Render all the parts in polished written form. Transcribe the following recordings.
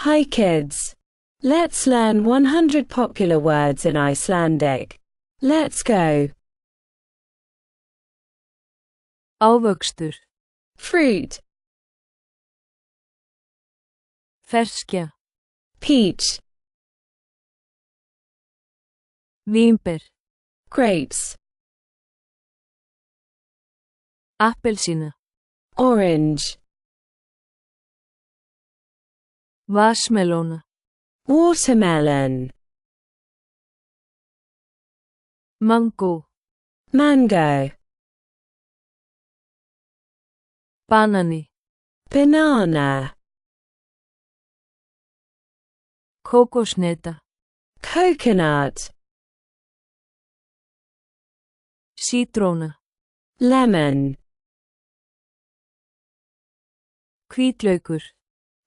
Hi kids! Let's learn 100 popular words in Icelandic. Let's go! Ávextir. Fruit, Ferskja. peach, Vínber. grapes, Appelsína. orange, Vatnsmelóna. watermelon, Mango. mango, Banani. banana, Kókoshneta. coconut, Sítróna. lemon, Hvítlaukur.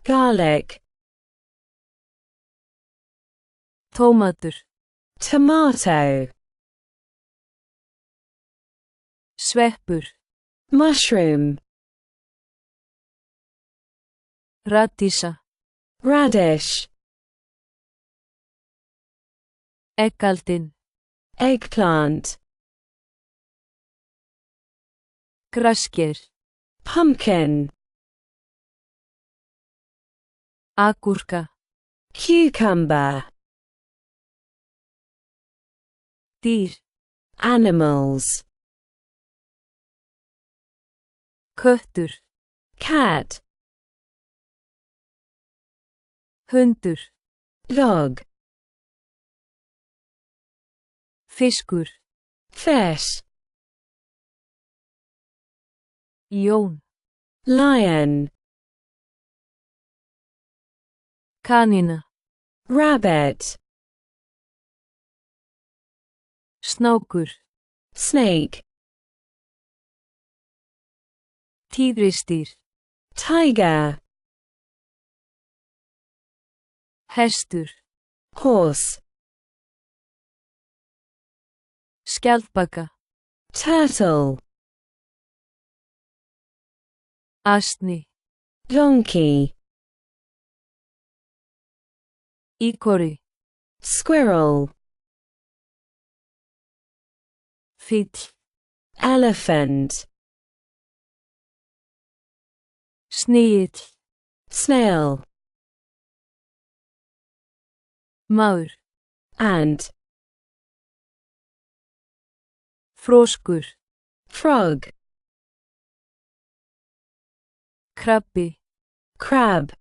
garlic, Tómatur. tomato, Sveppur. mushroom, Radísa. radish, Eggaldin. eggplant, Grasker. pumpkin, Agúrka. cucumber, Dýr. animals, Köttur. cat, Hundur. dog, Fiskur. fish, Ljón. lion, Kanína. rabbit, Snákur. snake, Tígrisdýr. tiger, Hestur. horse, Skjaldbaka. turtle, Asni. donkey, Íkori. squirrel, Fíll. elephant, Snigill. snail, Maur. ant, Froskur. frog, Krabbi. crab,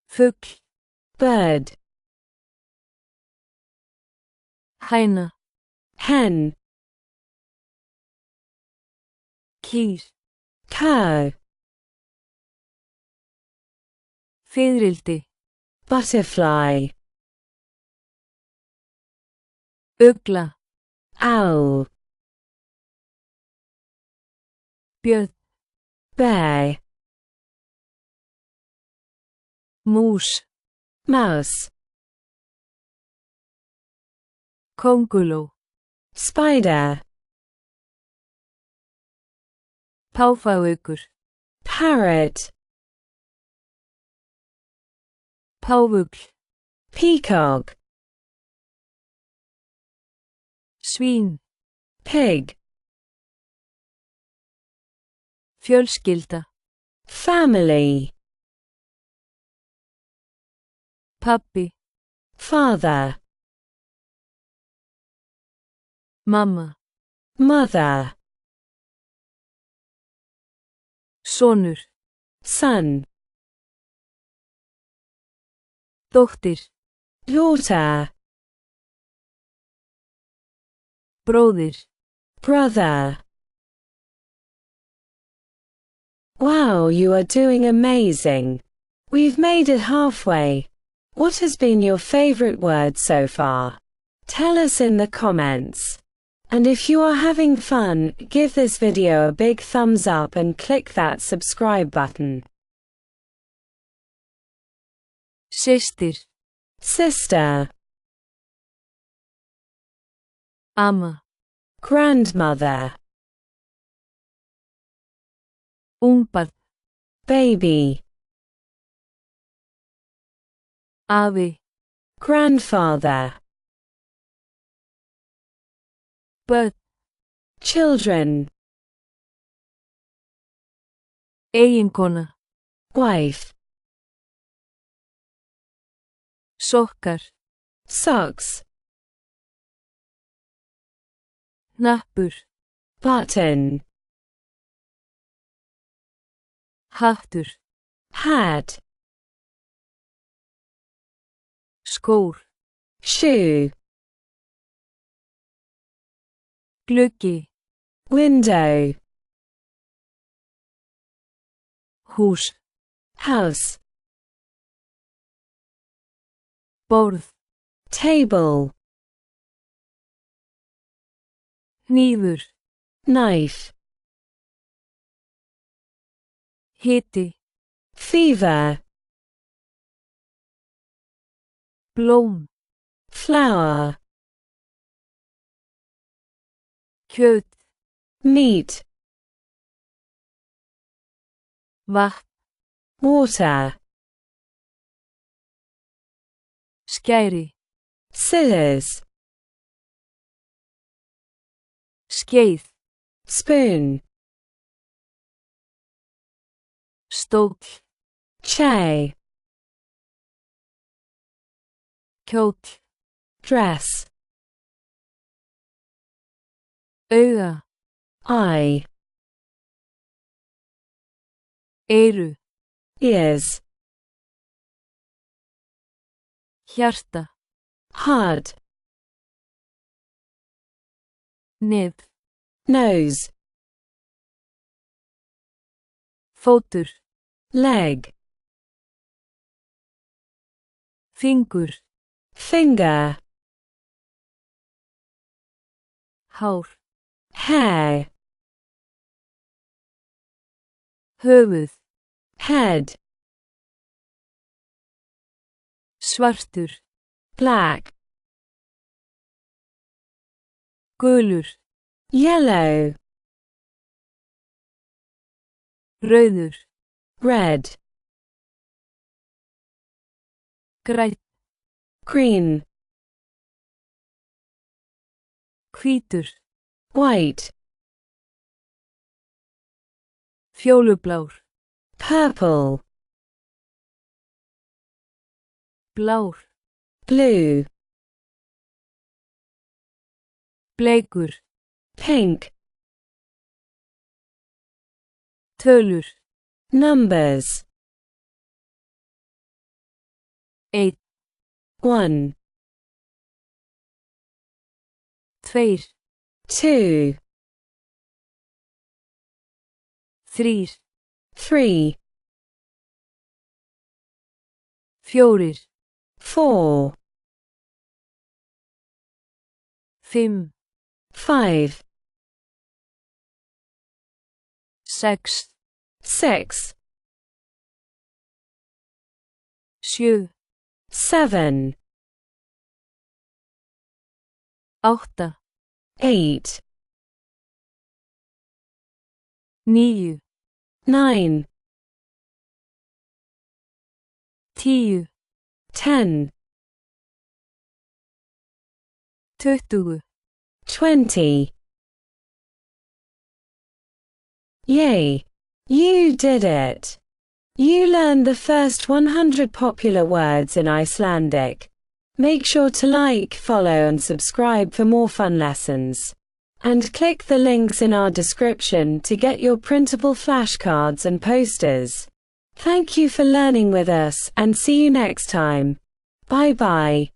Fugl. bird, Hæna. hen, Kýr. cow, Fiðrildi. butterfly, Ugla. owl, Björn. bear, Mús. mouse, Könguló. spider, Páfagaukur. parrot, Páfugl. peacock, Svín. pig, Fjölskylda. family, Pabbi. father, Mamma. mother, Sonur. son, Dóttir. daughter, Bróðir. brother. Wow, you are doing amazing. We've made it halfway. What has been your favorite word so far? Tell us in the comments. And if you are having fun, give this video a big thumbs up and click that subscribe button. Systir. Sister, Amma. grandmother, Ungbarn. baby, Afi. Grandfather. Börn. Children. Eiginkona. Wife. Sokkar. Socks. Hnappur. Button. Hattur. Hat. Skór. Shoe. Gluggi. Window. Hús. House. Borð. Table. Hnífur. Knife. Hiti. Fever. Blóm. Flower. Kjöt. Meat. Vatn. Water. Skæri. Scissors. Skeið. Spoon. Stóll. Chair. Kjóll. Dress. Auga. Eye. Eyru. Ears. Hjarta. Heart. Nef. Nose. Fótur. Leg. Fingur. Finger. Hár. Hair. Höfuð. Head. Svartur. Black. Gulur. Yellow. Rauður. Red. Grænn. Green. Hvítur. White. Fjólublár. Purple. Blár. Blue. Bleikur. Pink. Tölur. Numbers. 1. 1. 2. 2. 3. 3. 4. 4. 5. 5. 6. 6. 7. 7. 8. 8. 9. 9. 10. 10. 20. 20. Yay! You did it! You learned the first 100 popular words in Icelandic. Make sure to like, follow and subscribe for more fun lessons. And click the links in our description to get your printable flashcards and posters. Thank you for learning with us and see you next time. Bye bye.